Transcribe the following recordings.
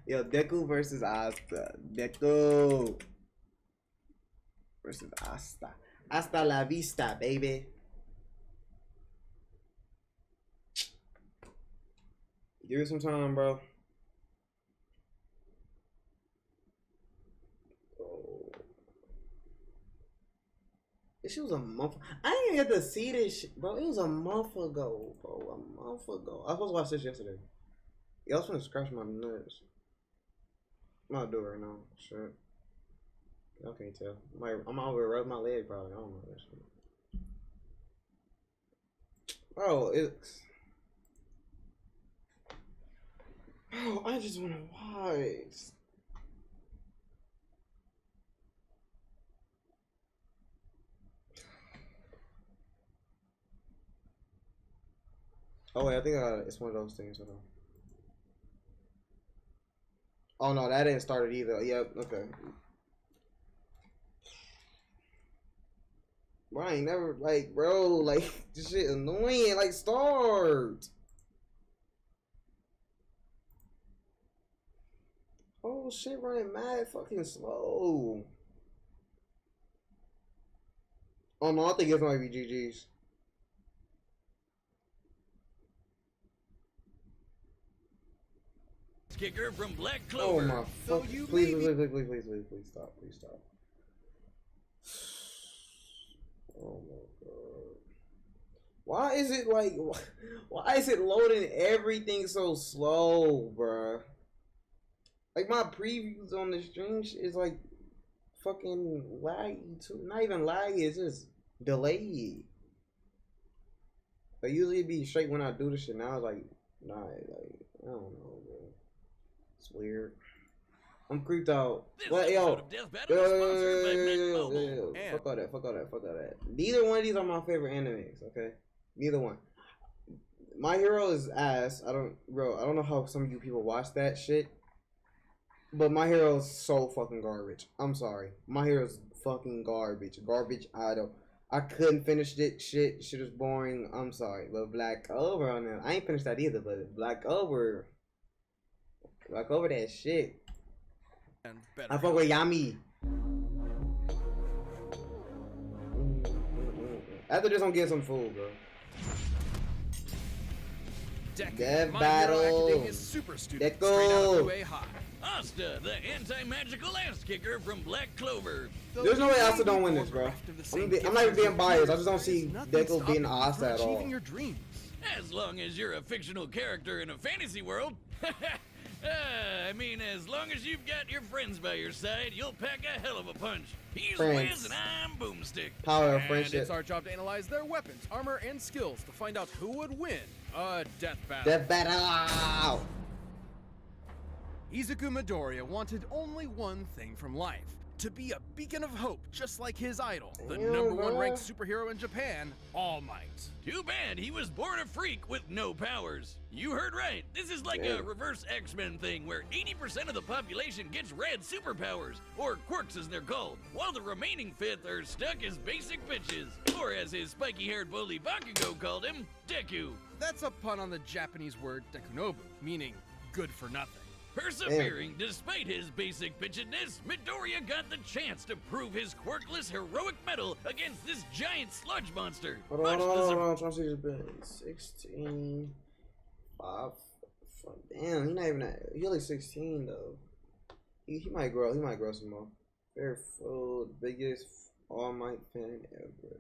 Yo, Deku versus Asta. Deku versus Asta. Hasta la vista, baby. Give it some time, bro. Oh. This shit was a month. I didn't even get to see this shit, bro. It was a month ago, bro. A month ago. I was supposed to watch this yesterday. Y'all was finna scratch my nuts. I'm not doing it right now. Shit. Y'all can't tell. I'm over rubbing my leg, probably. I don't know that shit. Bro, it's. Bro, I just wanna watch. Oh wait, I think it's one of those things. Hold on. Oh no, that didn't start it either. Yep, okay. Bro, I ain't never, like, bro, like, this shit annoying. Like, start. Oh shit, running mad fucking slow. Oh no, I think it's gonna be GG's. Kicker from Black Clover. Oh my fuck. Please stop. Please stop. Oh my god. Why is it like, why is it loading everything so slow, bruh? Like my previews on the stream is like fucking laggy too. Not even laggy, it's just delayed. Like usually it'd be straight when I do this shit. Now it's like, nah, like, I don't know, bro. It's weird. I'm creeped out. What, yo? Fuck all that. Neither one of these are my favorite animes, okay? Neither one. My Hero is ass. I don't know how some of you people watch that shit. But My Hero is so fucking garbage. I'm sorry. My Hero is fucking garbage. Garbage idol. I couldn't finish it. Shit was boring. I'm sorry. But Black Clover on them. I ain't finished that either, but Black Clover that shit. I fuck with Yami. After this, I'm getting some food, bro. Death battle. Deku. Asta, the anti-magical ass kicker from Black Clover. There's no way Asta don't win this, bro. I'm not even being biased. I just don't see Deku being Asta at all. As long as you're a fictional character in a fantasy world. I mean, as long as you've got your friends by your side, you'll pack a hell of a punch. He's Wiz and I'm Boomstick. Power of friendship. It's our job to analyze their weapons, armor, and skills to find out who would win a death battle. Death battle! Izuku Midoriya wanted only one thing from life. To be a beacon of hope, just like his idol, the #1 ranked superhero in Japan, All Might. Too bad he was born a freak with no powers. You heard right. This is like a reverse X-Men thing where 80% of the population gets red superpowers, or quirks as they're called, while the remaining fifth are stuck as basic bitches, or as his spiky-haired bully Bakugo called him, Deku. That's a pun on the Japanese word dekunobu, meaning good for nothing. Persevering despite his basic bitchedness, Midoriya got the chance to prove his quirkless heroic mettle against this giant sludge monster. Hold on. Trying to see this bit. 16. 5. Damn, he's not even that. He's only 16 though. He might grow. He might grow some more. Very full, biggest All Might fan ever.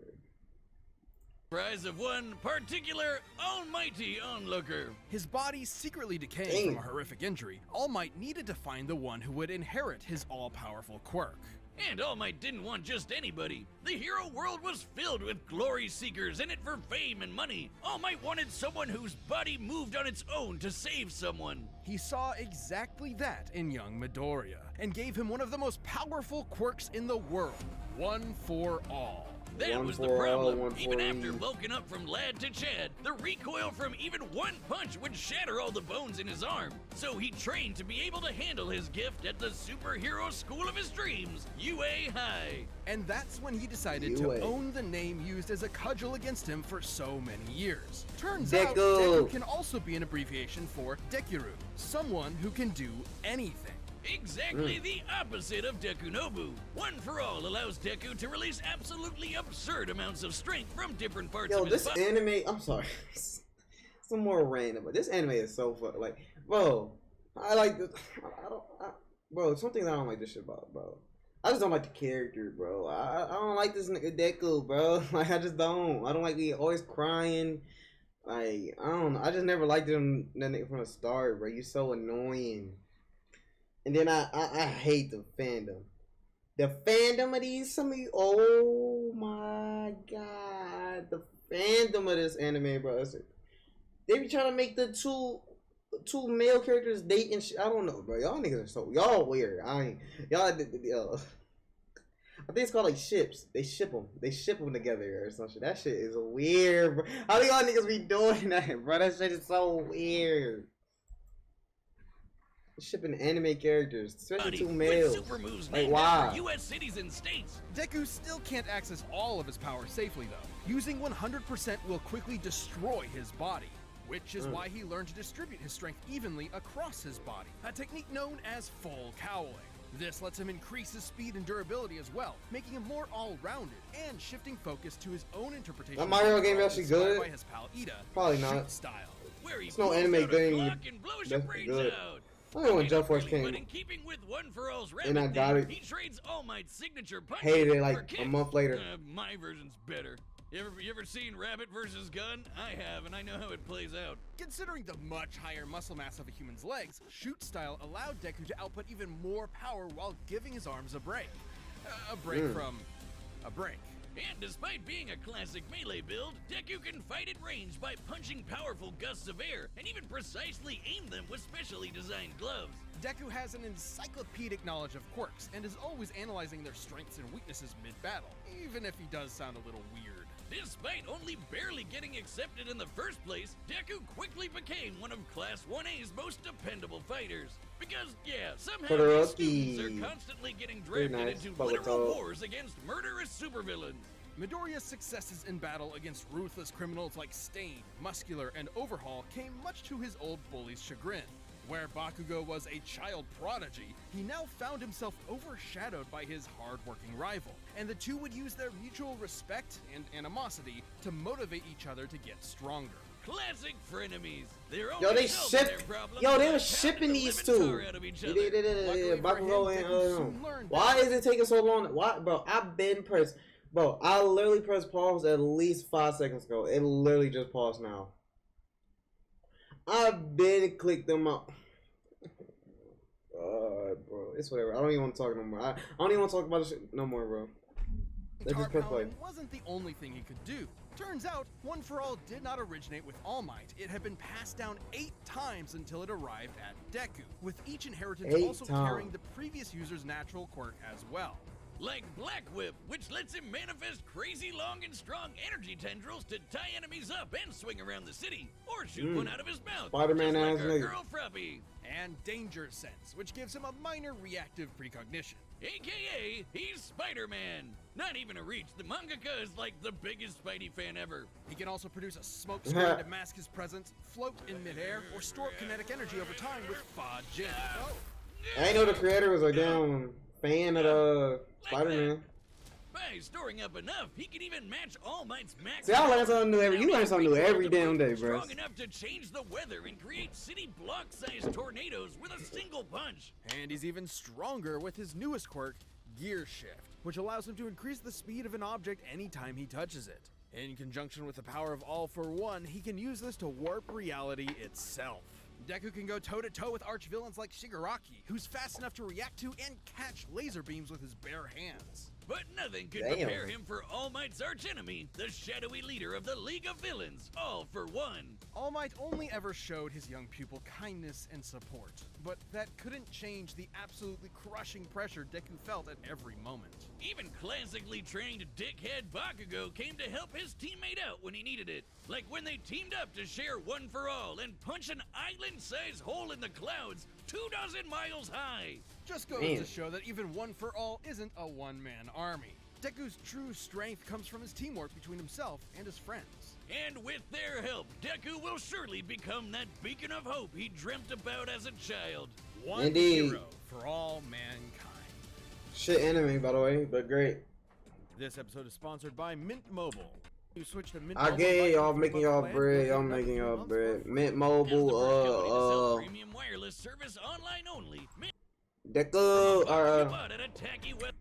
Prize of one particular almighty onlooker. His body secretly decaying from a horrific injury, All Might needed to find the one who would inherit his all-powerful quirk. And All Might didn't want just anybody. The hero world was filled with glory seekers in it for fame and money. All Might wanted someone whose body moved on its own to save someone. He saw exactly that in young Midoriya, and gave him one of the most powerful quirks in the world, One for All. That One was the for all, problem. one Even for after E. bulking up from lad to Chad, the recoil from even one punch would shatter all the bones in his arm. So he trained to be able to handle his gift at the superhero school of his dreams, UA High. And that's when he decided UA. to own the name used as a cudgel against him for so many years. Turns Deku. out, Deku can also be an abbreviation for Dekiru, someone who can do anything. Exactly the opposite of Dekunobu. One for All allows Deku to release absolutely absurd amounts of strength from different parts Yo, of his this body. anime, I'm sorry. Some more random, but this anime is so fun. Like, bro, I like this. Bro, something I don't like this shit about, bro. I just don't like the character, bro. I don't like this nigga Deku, bro. Like, I just don't. I don't like he always crying. Like, I don't know. I just never liked him that nigga from the start, bro. You so annoying. And then I hate the fandom. The fandom of these, oh my god. The fandom of this anime, bro. They be trying to make the two male characters date and shit. I don't know, bro. Y'all niggas are y'all weird. I think it's called like ships. They ship them together or some shit. That shit is weird, bro. How do y'all niggas be doing that, bro? That shit is so weird. Shipping anime characters, especially two males. Super moves like, named why? after U.S. cities and states. Deku still can't access all of his power safely though. Using 100% will quickly destroy his body, which is why he learned to distribute his strength evenly across his body, a technique known as full cowling. This lets him increase his speed and durability as well, making him more all-rounded and shifting focus to his own interpretation. That My Hero game control actually inspired good? By his pal Ida, Probably shoot not. style. Where he It's no pulls anime out a thing Glock and blows your that's brains good. out. I remember when Okay, Jump Force not really, came. but in keeping with One for All's And I rabbit got theme, it. he trades All Might's signature punch. Hated it for like kicks. a month later. My version's better. You ever seen Rabbit versus Gun? I have, and I know how it plays out. Considering the much higher muscle mass of a human's legs, shoot style allowed Deku to output even more power while giving his arms a break. A break from a break. And despite being a classic melee build, Deku can fight at range by punching powerful gusts of air and even precisely aim them with specially designed gloves. Deku has an encyclopedic knowledge of quirks and is always analyzing their strengths and weaknesses mid-battle, even if he does sound a little weird. Despite only barely getting accepted in the first place, Deku quickly became one of Class 1A's most dependable fighters. Because, yeah, somehow these students are constantly getting drafted nice. into Bubble literal toe. wars against murderous supervillains. Midoriya's successes in battle against ruthless criminals like Stain, Muscular, and Overhaul came much to his old bully's chagrin. Where Bakugo was a child prodigy, he now found himself overshadowed by his hard-working rival, and the two would use their mutual respect and animosity to motivate each other to get stronger. Classic frenemies. Yo, they shipped. Yo, they were shipping these two. Luckily for Bakugo him, Deku and soon learned why that- is it taking so long? Why, bro? I've been pressed. Bro, I literally pressed pause at least 5 seconds ago. It literally just paused now. I've been clicked them out. Bro, it's whatever. I don't even want to talk no more. I don't even want to talk about this shit no more, bro. Let's just press play. Pounding wasn't the only thing he could do. Turns out, One for All did not originate with All Might. It had been passed down 8 times until it arrived at Deku, with each inheritance 8 also times. carrying the previous user's natural quirk as well. Like Black Whip, which lets him manifest crazy long and strong energy tendrils to tie enemies up and swing around the city, or shoot one out of his mouth. Spider-Man just ass like our nigga. girl Fruppy. And Danger Sense, which gives him a minor reactive precognition. AKA, he's Spider-Man. Not even a reach, the mangaka is like the biggest Spidey fan ever. He can also produce a smoke screen to mask his presence, float in midair, or store kinetic energy over time with Fa Jin. I ain't know the creator was a damn fan of the Spider-Man. By storing up enough, he can even match All Might's max. See, I learn something new every. You learn something new every damn day, bro. Strong enough to change the weather and create city block-sized tornadoes with a single punch. And he's even stronger with his newest quirk, Gear Shift, which allows him to increase the speed of an object anytime he touches it. In conjunction with the power of All for One, he can use this to warp reality itself. Deku can go toe-to-toe with arch-villains like Shigaraki, who's fast enough to react to and catch laser beams with his bare hands. But nothing could Damn. prepare him for All Might's archenemy, the shadowy leader of the League of Villains, All for One. All Might only ever showed his young pupil kindness and support, but that couldn't change the absolutely crushing pressure Deku felt at every moment. Even classically trained dickhead Bakugo came to help his teammate out when he needed it. Like when they teamed up to share One for All and punch an island-sized hole in the clouds 24 miles high. Just goes Man. to show that even One for All isn't a one-man army. Deku's true strength comes from his teamwork between himself and his friends. And with their help, Deku will surely become that beacon of hope he dreamt about as a child. One Indeed. hero for all mankind. Shit anime, by the way, but great. This episode is sponsored by Mint Mobile. You switch to Mint I Mobile. get by y'all $3 making y'all plan, bread. you'll Y'all get another making 3 y'all months bread. for Mint As the first company to sell Mobile. premium wireless service online only. Deku. You bought at a tacky web.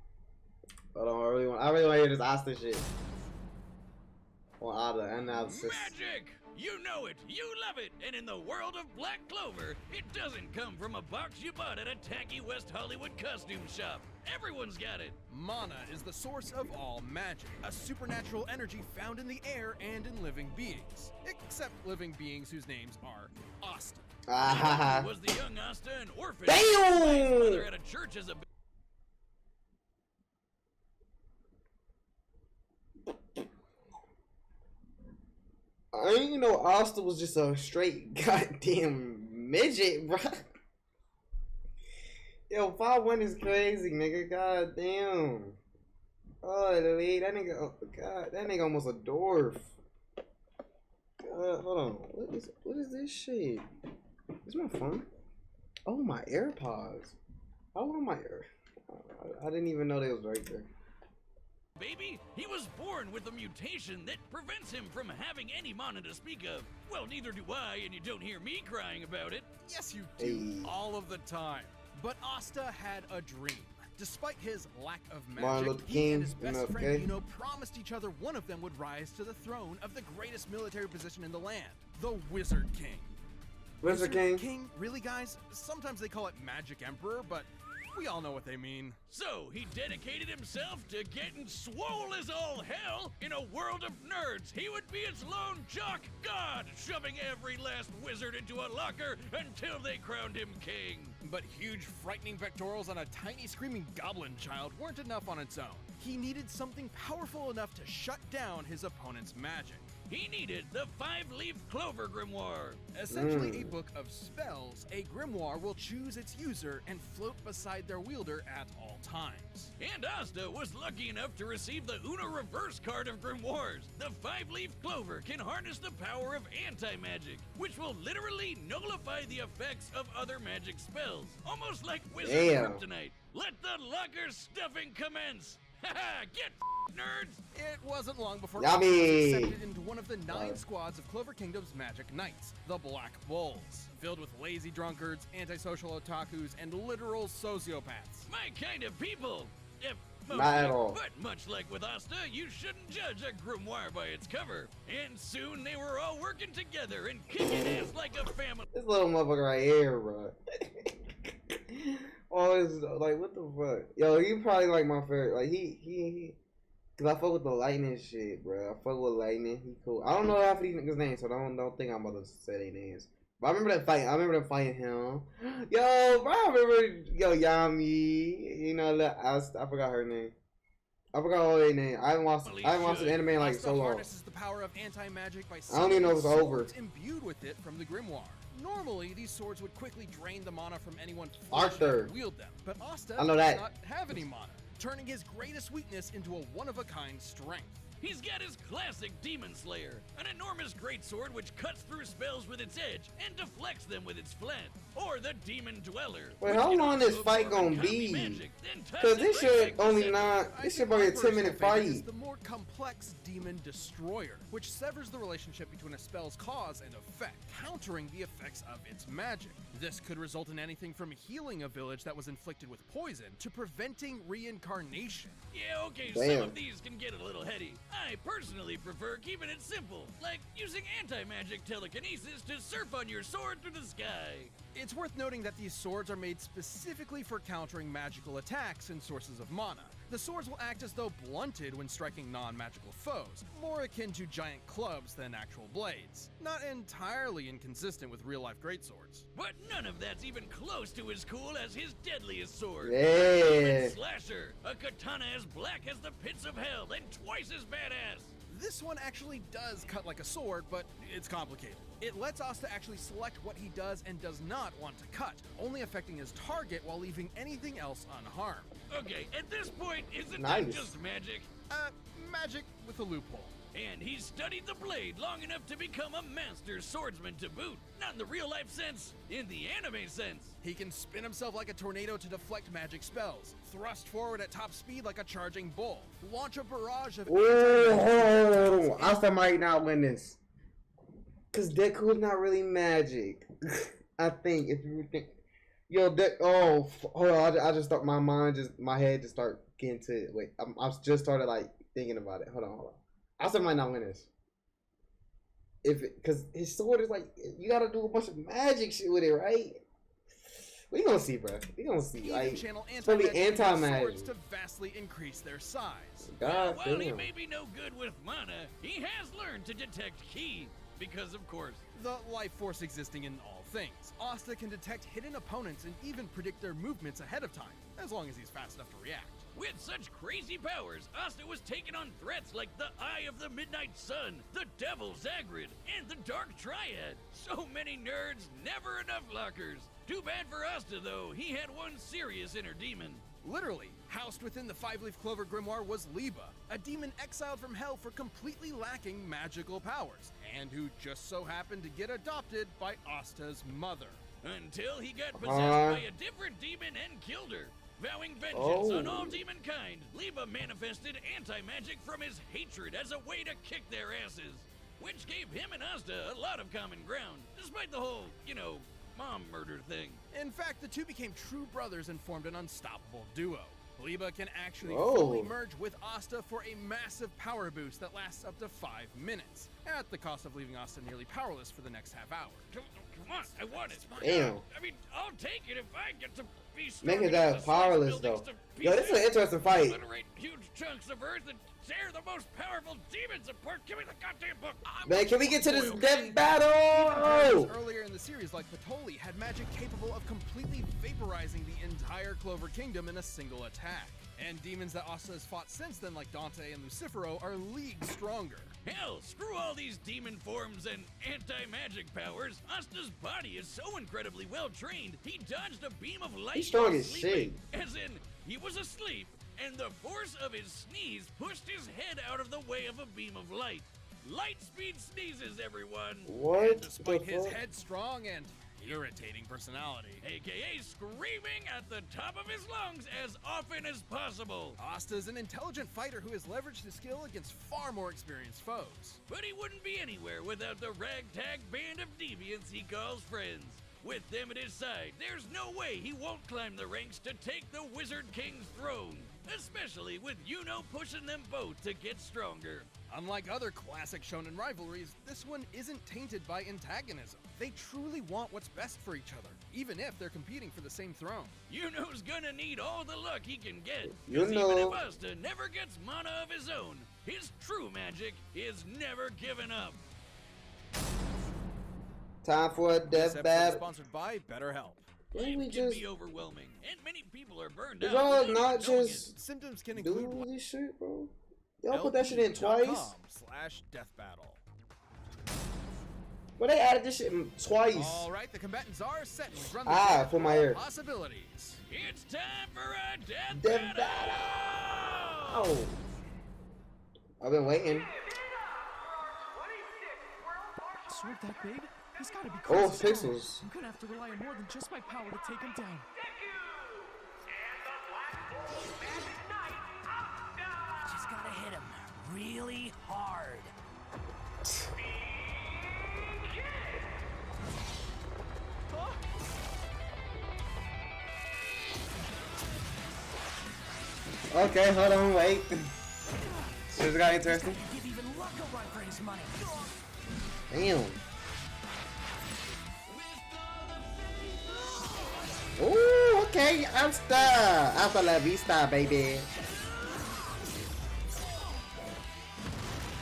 Hold on, I really want to hear this Asta shit. On Ada analysis. Magic! You know it, you love it, and in the world of Black Clover, it doesn't come from a box you bought at a tacky West Hollywood costume shop. Everyone's got it. Mana is the source of all magic, a supernatural energy found in the air and in living beings. Except living beings whose names are Asta. Ah, Was the young Asta an orphan? Damn! His mother at a church as a I didn't know Asta was just a straight goddamn midget, bro. Yo, 5'1" is crazy, nigga. Goddamn. Oh, that nigga. Oh, God, that nigga almost a dwarf. Hold on. What is this shit? Is my phone? Oh, my AirPods. How long my air? I didn't even know they was right there. baby. He was born with a mutation that prevents him from having any mana to speak of. Well, neither do I, and you don't hear me crying about it. Yes, you do, Hey. all of the time. But Asta had a dream. Despite his lack of Martin magic, Luther he King, and his best okay. friend Ino promised each other one of them would rise to the throne of the greatest military position in the land, the Wizard King. Wizard King. Really, guys? Sometimes they call it Magic Emperor, but we all know what they mean. So he dedicated himself to getting swole as all hell. In a world of nerds, he would be its lone jock god, shoving every last wizard into a locker until they crowned him king. But huge, frightening pectorals and a tiny, screaming goblin child weren't enough on its own. He needed something powerful enough to shut down his opponent's magic. He needed the 5-leaf clover grimoire. Essentially a book of spells, a grimoire will choose its user and float beside their wielder at all times. And Asta was lucky enough to receive the Una reverse card of grimoires. The 5-leaf clover can harness the power of anti-magic, which will literally nullify the effects of other magic spells. Almost like wizard Damn. kryptonite. Let the locker stuffing commence. Haha, get nerds! It wasn't long before Yummy. Asta was accepted into one of the 9 squads of Clover Kingdom's Magic Knights, the Black Bulls, filled with lazy drunkards, antisocial otakus, and literal sociopaths. My kind of people. If Not at all. But much like with Asta, you shouldn't judge a grimoire by its cover. And soon they were all working together and kicking ass like a family. This little motherfucker right here, bro. Oh, it's like, what the fuck? Yo, he probably like my favorite. Like, he. Cause I fuck with the lightning shit, bro. I fuck with lightning. He cool. I don't know half of these niggas' names, so don't think I'm about to say their names. But I remember that fight. I remember them fighting him. Yo, bro, I remember, Yami. You know, I forgot her name. I forgot all their name. I haven't watched the anime in like Asta so long. harnesses the power of anti-magic by I don't even know if it's summoning over. swords imbued with it from the grimoire. Normally, these swords would quickly drain the mana from anyone Arthur. who wield them, but Asta I know that. does not have any mana, turning his greatest weakness into a one-of-a-kind strength. He's got his classic Demon Slayer, an enormous greatsword which cuts through spells with its edge and deflects them with its flat. Or the Demon Dweller. Wait, which how can long this also fight absorb gonna and copy be? magic, then touch Cause it this right shit back to only center. not. I This think shit probably a my 10-minute personal favorite is fight. the more complex Demon Destroyer, which severs the relationship between a spell's cause and effect, countering the effects of its magic. This could result in anything from healing a village that was inflicted with poison to preventing reincarnation. Yeah, okay, Damn. some of these can get a little heady. I personally prefer keeping it simple, like using anti-magic telekinesis to surf on your sword through the sky. It's worth noting that these swords are made specifically for countering magical attacks and sources of mana. The swords will act as though blunted when striking non-magical foes, more akin to giant clubs than actual blades. Not entirely inconsistent with real-life greatswords. But none of that's even close to as cool as his deadliest sword. Yeah. Slasher, a katana as black as the pits of hell and twice as badass. This one actually does cut like a sword, but it's complicated. It lets Asta actually select what he does and does not want to cut, only affecting his target while leaving anything else unharmed. Okay, at this point, isn't Nice. that just magic? Magic with a loophole. And he's studied the blade long enough to become a master swordsman to boot. Not in the real life sense, in the anime sense. He can spin himself like a tornado to deflect magic spells, thrust forward at top speed like a charging bull, launch a barrage of Oh, Asta might not win this. Cause Deku is not really magic. I think if you think, yo, hold on. I just thought my head just start getting to it. Wait, I just started like thinking about it. Hold on. Asta might not win this. Cause his sword is like, you gotta do a bunch of magic shit with it, right? We gonna see, bro. We gonna see. Like, channel it's gonna be anti-magic anti-magic. to vastly increase their size. God While he damn. may be no good with mana, he has learned to detect ki. Because, of course, The life force existing in all things. Asta can detect hidden opponents and even predict their movements ahead of time, as long as he's fast enough to react. with such crazy powers, Asta was taking on threats like the Eye of the Midnight Sun, the Devil Zagrid, and the Dark Triad. So many nerds, never enough lockers. Too bad for Asta, though. He had one serious inner demon. Literally, housed within the five-leaf clover grimoire was Liba, a demon exiled from hell for completely lacking magical powers, and who just so happened to get adopted by Asta's mother. Until he got possessed by a different demon and killed her. Vowing vengeance on all demonkind, Liba manifested anti-magic from his hatred as a way to kick their asses, which gave him and Asta a lot of common ground, despite the whole, mom murder thing. In fact, the two became true brothers and formed an unstoppable duo. Liba can actually fully merge with Asta for a massive power boost that lasts up to 5 minutes, at the cost of leaving Asta nearly powerless for the next half hour. Come on, I want it. Damn. I mean, I'll take it if I get to be Make strong it that enough to powerless, slice buildings though. to Yo, this is an pieces, interesting fight. obliterate huge chunks of earth and tear the most powerful demons apart. Give me the goddamn book. Man, can we get to this death Characters battle? earlier in the series, like Patoli, had magic capable of completely vaporizing the entire Clover Kingdom in a single attack. And demons that Asta has fought since then, like Dante and Lucifero, are leagues stronger. Hell, screw all these demon forms and anti-magic powers. Asta's body is so incredibly well trained, he dodged a beam of light. He's strong while as sleeping. As in, he was asleep, and the force of his sneeze pushed his head out of the way of a beam of light. Light speed sneezes, everyone. What? Despite the his fuck? headstrong and irritating personality, AKA screaming at the top of his lungs as often as possible. Asta is an intelligent fighter who has leveraged his skill against far more experienced foes. But he wouldn't be anywhere without the ragtag band of deviants he calls friends. With them at his side, there's no way he won't climb the ranks to take the Wizard King's throne. Especially with Yuno pushing them both to get stronger. Unlike other classic shonen rivalries, this one isn't tainted by antagonism. They truly want what's best for each other, even if they're competing for the same throne. Yuno's gonna need all the luck he can get. You 'Cause even know. if Asta never gets mana of his own, his true magic is never given up. Time for a This death episode is battle. sponsored by BetterHelp. Didn't we Life can just be overwhelming, and many people are burned Did out. y'all without not even knowing just Symptoms can include do this shit, bro? Y'all put that shit in twice? LP.com/deathbattle. Well, they added this shit in twice. All right, the combatants are set. We've run Ah, for my ear. possibilities. It's time for a death Death battle! Oh. I've been waiting. Sword that big? He's gotta be Oh, crazy. pixels. I'm gonna have to rely on more than just my power to take him down. Just gotta hit him really hard. Okay, hold on, wait. Shit got interesting. Give even Luck a run for his money. Damn. Ooh, okay, Asta. Hasta la vista, baby.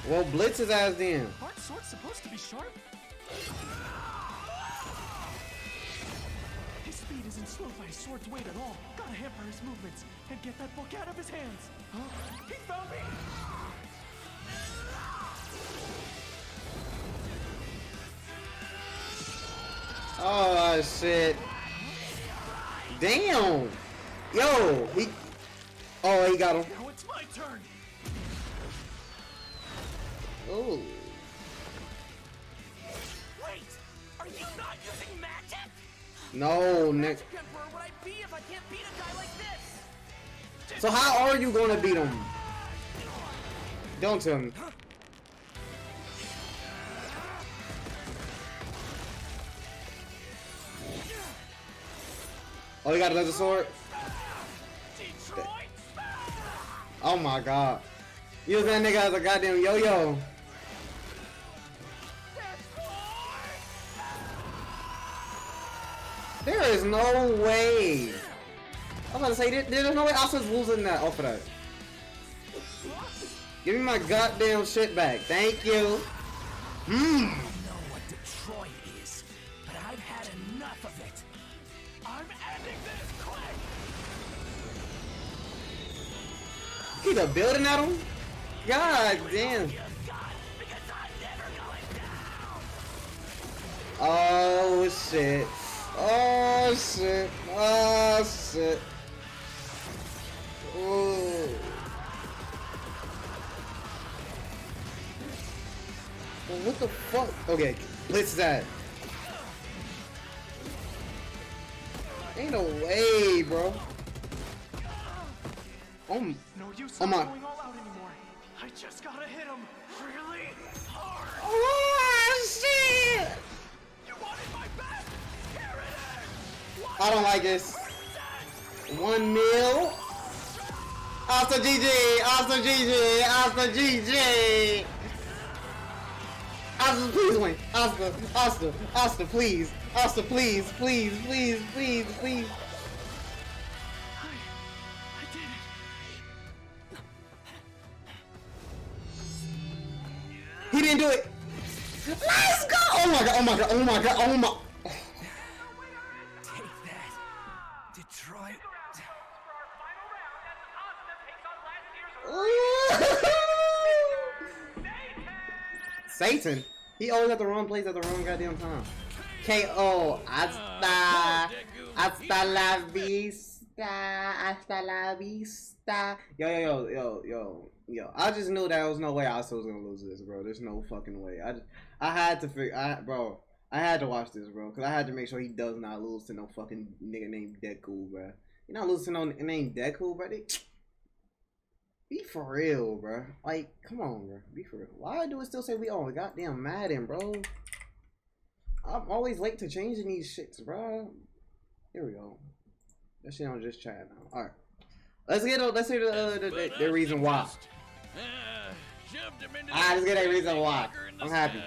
Well, blitz his ass then. Aren't swords supposed to be sharp? His speed isn't slowed by his sword's weight at all. Gotta hamper his movements and get that book out of his hands. Huh? He found me! Oh shit! Damn! Yo, he. Oh, he got him. Now it's my turn. Oh. Wait! Are you not using magic? No, Nick. Magic Emperor would I be if I can't beat a guy like this? So how are you gonna beat him? Don't tell me. Oh, he got another sword? Detroit? Oh my god. Use that nigga as a goddamn yo-yo. There is no way. I was about to say, there's no way Asta's losing that off of that. Give me my goddamn shit back. Thank you. I don't know what Detroit is, but I've had enough of it. I'm ending this quick! He's a building at him? God damn. You've got, because I'm never going down! Oh shit. Oh shit. Oh shit. Ooh. Well, what the fuck? Okay, blitz that. Ain't no way, bro. Oh, No use oh in my. going all out anymore. I just gotta hit him really hard. Oh shit! You wanted my best? Here it is! I don't like this. 1 mil. Asta GG! Asta GG! Asta GG! Asta, please win! Asta! Asta! Asta, please! Asta, please! Please! Please! Please! Please! I did it. He didn't do it! Let's go! Oh my god! Oh my god! Oh my god! Oh my! Take that, Detroit. Satan! He always at the wrong place at the wrong goddamn time. K.O. Asta! Hasta la vista! Hasta la vista! Yo. I just knew there was no way Asta was gonna lose this, bro. There's no fucking way. I had to figure, I had to watch this, bro, because I had to make sure he does not lose to no fucking nigga named Deku, bro. You not losing to no name Deku, bro. Be for real, bro. Like, come on, bro. Be for real. Why do it still say we on goddamn Madden, bro? I'm always late to changing these shits, bro. Here we go. That shit on just chat now. All right. Let's hear the reason why. Let's get a reason why. I'm happy.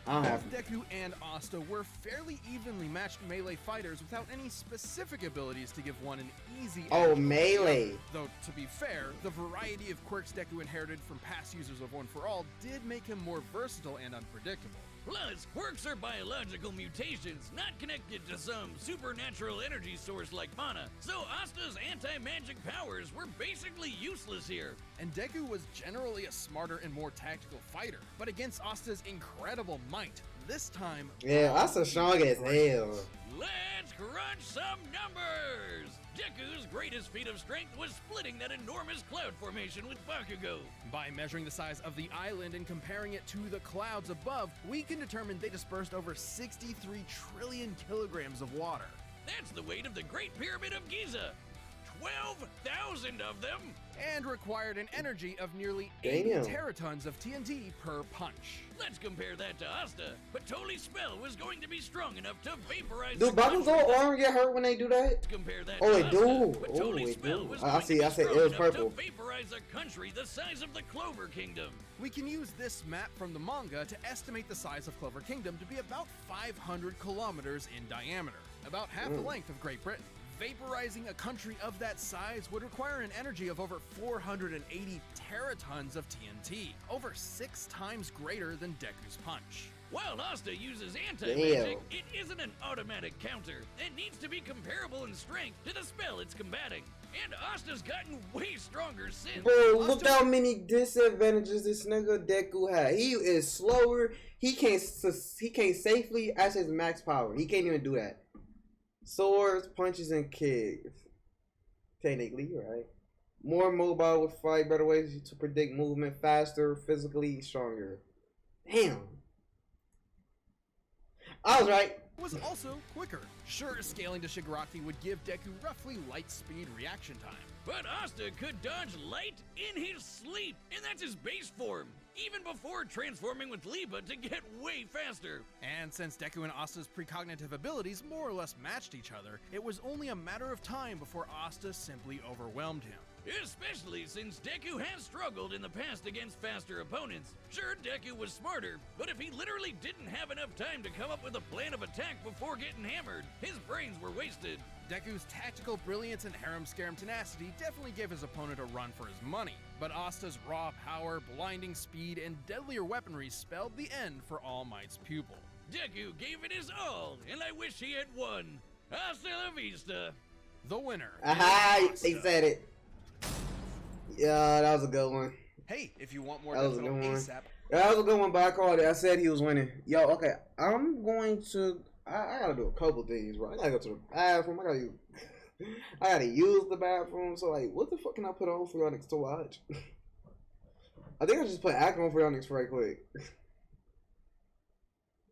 Both Deku and Asta were fairly evenly matched melee fighters without any specific abilities to give one an easy Oh, edge. melee. Though, to be fair, the variety of quirks Deku inherited from past users of One For All did make him more versatile and unpredictable. Plus, quirks are biological mutations, not connected to some supernatural energy source like mana. So Asta's anti-magic powers were basically useless here. And Deku was generally a smarter and more tactical fighter, but against Asta's incredible might, this time... Yeah, Asta strong as hell. Let's crunch some numbers! Deku's greatest feat of strength was splitting that enormous cloud formation with Bakugo. By measuring the size of the island and comparing it to the clouds above, we can determine they dispersed over 63 trillion kilograms of water. That's the weight of the Great Pyramid of Giza. 12,000 of them! And required an energy of nearly 80 Damn. teratons of TNT per punch. Let's compare that to Asta. But Toli's spell was going to be strong enough to vaporize Do the country. Bakugo arm get hurt when they do that? Let's compare that Oh, to it Asta, do. but Oh, Toli's it spell do. was I going see. to I be said strong it was enough purple. to vaporize a country the size of the Clover Kingdom. We can use this map from the manga to estimate the size of Clover Kingdom to be about 500 kilometers in diameter, about half the length of Great Britain. Vaporizing a country of that size would require an energy of over 480 teratons of TNT, over 6 times greater than Deku's punch. While Asta uses anti-magic, it isn't an automatic counter. It needs to be comparable in strength to the spell it's combating. And Asta's gotten way stronger since. Bro, look how many disadvantages this nigga Deku had. He is slower. He can't safely at his max power. He can't even do that. Swords, punches, and kicks. Technically, right? More mobile with fight, better ways to predict movement, faster, physically stronger. Damn. I was right. Was also quicker. Sure, scaling to Shigaraki would give Deku roughly light speed reaction time. But Asta could dodge light in his sleep, and that's his base form, even before transforming with Lipa to get way faster. And since Deku and Asta's precognitive abilities more or less matched each other, it was only a matter of time before Asta simply overwhelmed him. Especially since Deku has struggled in the past against faster opponents. Sure, Deku was smarter, but if he literally didn't have enough time to come up with a plan of attack before getting hammered, his brains were wasted. Deku's tactical brilliance and harem-scarum tenacity definitely gave his opponent a run for his money, but Asta's raw power, blinding speed, and deadlier weaponry spelled the end for All Might's pupil. Deku gave it his all, and I wish he had won. Hasta la vista. The winner. Aha, they said it. Yeah, that was a good one. Hey, if you want more That was a info good one. ASAP. That was a good one, but I called it. I said he was winning. Yo, okay, I'm going to. I gotta do a couple things, bro. I gotta go to the bathroom. I gotta use the bathroom. So like, what the fuck can I put on for y'all niggas to watch? I think I just put acting on for y'all niggas right quick.